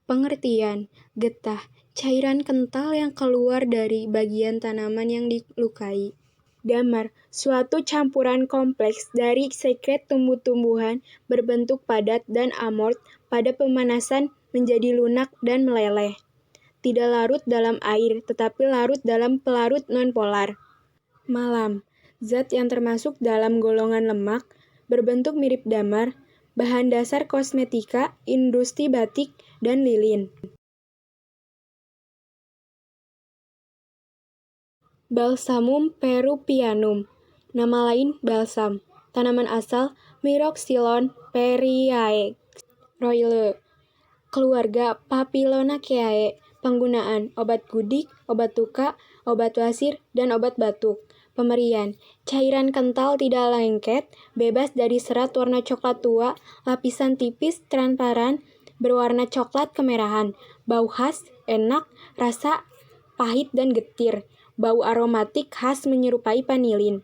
Pengertian, getah, cairan kental yang keluar dari bagian tanaman yang dilukai. Damar, suatu campuran kompleks dari sekret tumbuh-tumbuhan berbentuk padat dan amort pada pemanasan menjadi lunak dan meleleh. Tidak larut dalam air, tetapi larut dalam pelarut nonpolar. Malam, zat yang termasuk dalam golongan lemak, berbentuk mirip damar, bahan dasar kosmetika, industri batik, dan lilin. Balsamum peruvianum, nama lain balsam, tanaman asal Myroxylon periae, Royle, keluarga Papilionaceae, penggunaan obat gudik, obat luka, obat wasir, dan obat batuk. Pemberian, cairan kental tidak lengket, bebas dari serat warna coklat tua, lapisan tipis, transparan, berwarna coklat kemerahan, bau khas, enak, rasa pahit dan getir, bau aromatik khas menyerupai vanilin.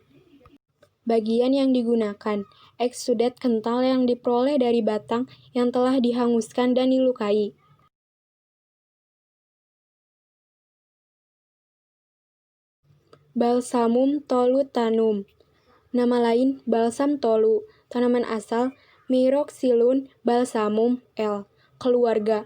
Bagian yang digunakan, eksudat kental yang diperoleh dari batang yang telah dihanguskan dan dilukai. Balsamum tolutanum, nama lain balsam tolu, tanaman asal Myroxylon balsamum L, keluarga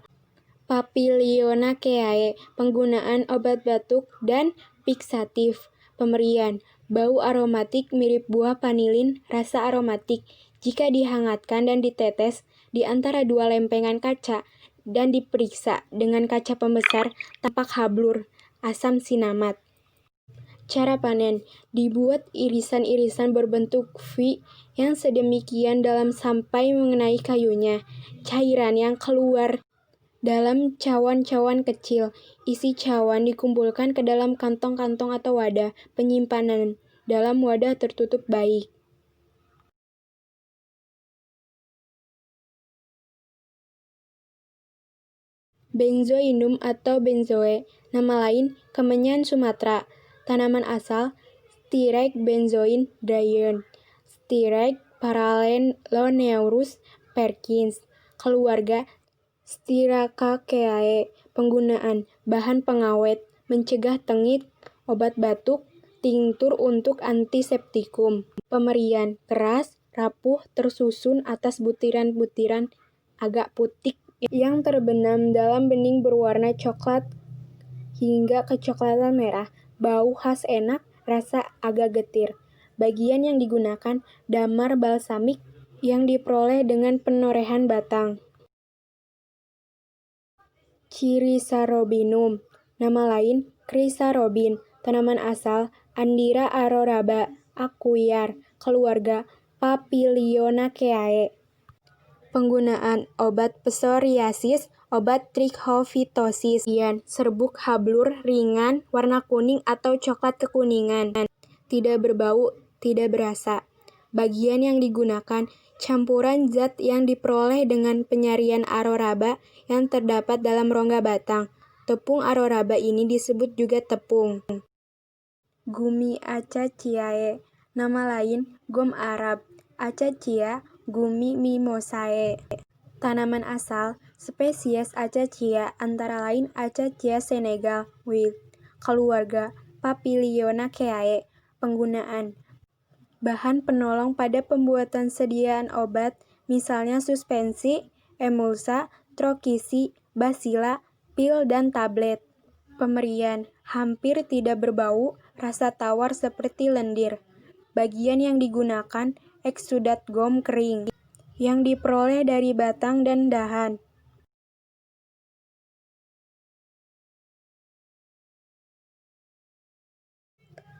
Papilionaceae, penggunaan obat batuk dan fixatif. Pemberian, bau aromatik mirip buah vanilin, rasa aromatik. Jika dihangatkan dan ditetes di antara dua lempengan kaca dan diperiksa dengan kaca pembesar, tampak hablur, asam sinamat. Cara panen, dibuat irisan-irisan berbentuk V yang sedemikian dalam sampai mengenai kayunya. Cairan yang keluar dalam cawan-cawan kecil, isi cawan dikumpulkan ke dalam kantong-kantong atau wadah penyimpanan dalam wadah tertutup baik. Benzoinum atau benzoe, nama lain kemenyan Sumatera, tanaman asal Styrake benzoin Dryon, Styrake Paralleloneuris Perkins, keluarga Styracaceae, penggunaan bahan pengawet, mencegah tengik, obat batuk, tinktur untuk antiseptikum. Pemberian, keras, rapuh, tersusun atas butiran-butiran agak putih yang terbenam dalam bening berwarna coklat hingga kecoklatan merah, bau khas enak, rasa agak getir. Bagian yang digunakan, damar balsamik yang diperoleh dengan penorehan batang. Chrysanthemum, nama lain Chrysarobin, tanaman asal Andira aroraba, Aquiar, keluarga Papilionaceae. Penggunaan obat psoriasis, obat trichofitosis, serbuk hablur ringan, warna kuning atau coklat kekuningan, tidak berbau, tidak berasa. Bagian yang digunakan, campuran zat yang diperoleh dengan penyarian aroraba yang terdapat dalam rongga batang. Tepung aroraba ini disebut juga tepung. Gumi Acaciae, nama lain gom Arab, Acacia gumi mimosae. Tanaman asal, spesies Acacia antara lain Acacia Senegal Wild, keluarga Papilionaceae. Penggunaan, bahan penolong pada pembuatan sediaan obat, misalnya suspensi, emulsa, trokisi, basila, pil, dan tablet. Pemberian, hampir tidak berbau, rasa tawar seperti lendir. Bagian yang digunakan, eksudat gom kering, yang diperoleh dari batang dan dahan.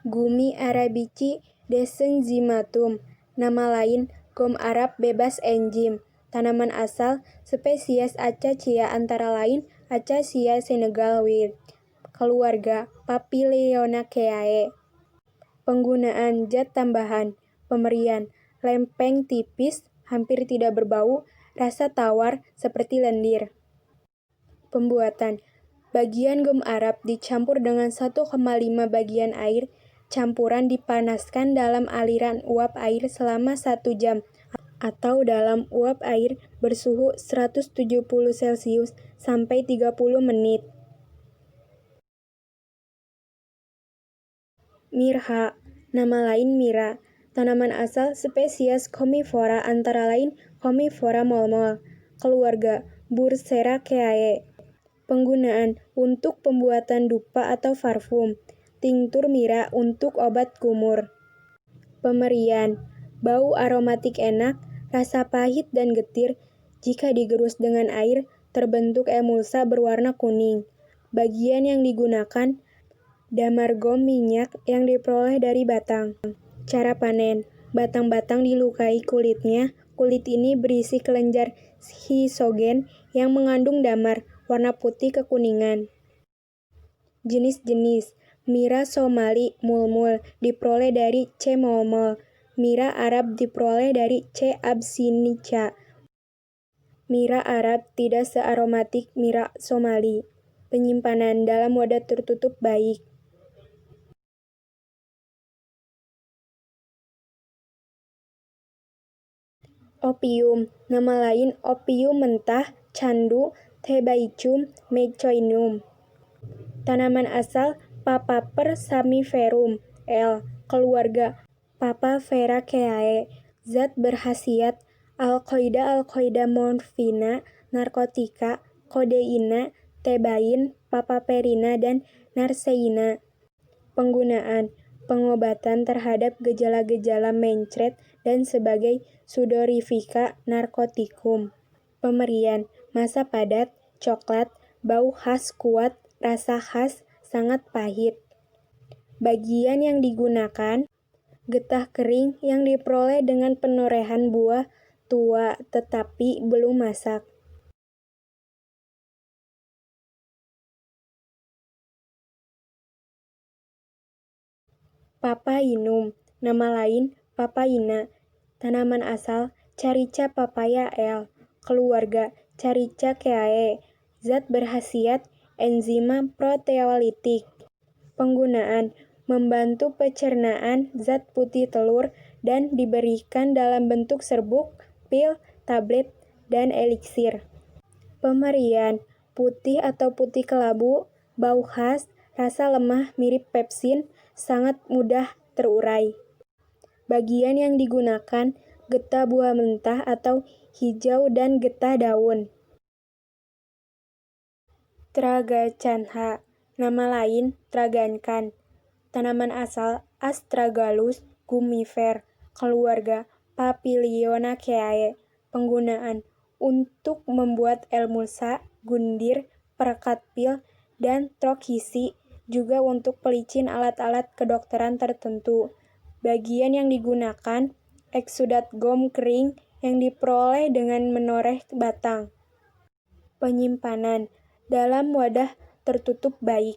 Gumi arabici desenzymatum, nama lain gom Arab bebas enzim, tanaman asal, spesies Acacia antara lain Acacia Senegal Wild, keluarga Papilionaceae. Penggunaan zat tambahan, pemberian, lempeng tipis, hampir tidak berbau, rasa tawar seperti lendir. Pembuatan, bagian gom Arab dicampur dengan 1,5 bagian air, campuran dipanaskan dalam aliran uap air selama 1 jam atau dalam uap air bersuhu 170 Celcius sampai 30 menit. Mirha, nama lain mira, tanaman asal spesies Commiphora antara lain Commiphora molmol, keluarga Burseraceae. Penggunaan untuk pembuatan dupa atau parfum, tinktur mira untuk obat kumur. Pemberian, bau aromatik enak, rasa pahit dan getir, jika digerus dengan air, terbentuk emulsa berwarna kuning. Bagian yang digunakan, damar gom minyak yang diperoleh dari batang. Cara panen, batang-batang dilukai kulitnya. Kulit ini berisi kelenjar hisogen yang mengandung damar, warna putih kekuningan. Jenis-jenis, Mira somali mulmul diperoleh dari C. molmol. Mira Arab diperoleh dari C. abyssinica. Mira Arab tidak searomatik Mira somali. Penyimpanan dalam wadah tertutup baik. Opium, nama lain opium mentah, candu, Thebaicum meicoinum. Tanaman asal Papaver samiferum, L. Keluarga Papaveraceae. Zat berkhasiat alkoida morfina, narkotika, kodeina, tebain, papaverina, dan narseina. Penggunaan, pengobatan terhadap gejala-gejala mencret dan sebagai sudorifika narkotikum. Pemberian, masa padat, coklat, bau khas kuat, rasa khas, sangat pahit. Bagian yang digunakan, getah kering yang diperoleh dengan penorehan buah tua tetapi belum masak. Papainum, nama lain papaina, tanaman asal Carica papaya L. Keluarga Caricaceae. Zat berkhasiat enzima proteolitik. Penggunaan, membantu pencernaan zat putih telur dan diberikan dalam bentuk serbuk, pil, tablet, dan eliksir. Pemberian, putih atau putih kelabu, bau khas, rasa lemah mirip pepsin, sangat mudah terurai. Bagian yang digunakan, getah buah mentah atau hijau dan getah daun. Tragacanha, nama lain Tragancan, tanaman asal Astragalus gummifer, keluarga Papilionaceae. Penggunaan, untuk membuat emulsa, gundir, perekat pil, dan trochisi, juga untuk pelicin alat-alat kedokteran tertentu. Bagian yang digunakan, eksudat gom kering yang diperoleh dengan menoreh batang. Penyimpanan, dalam wadah tertutup baik.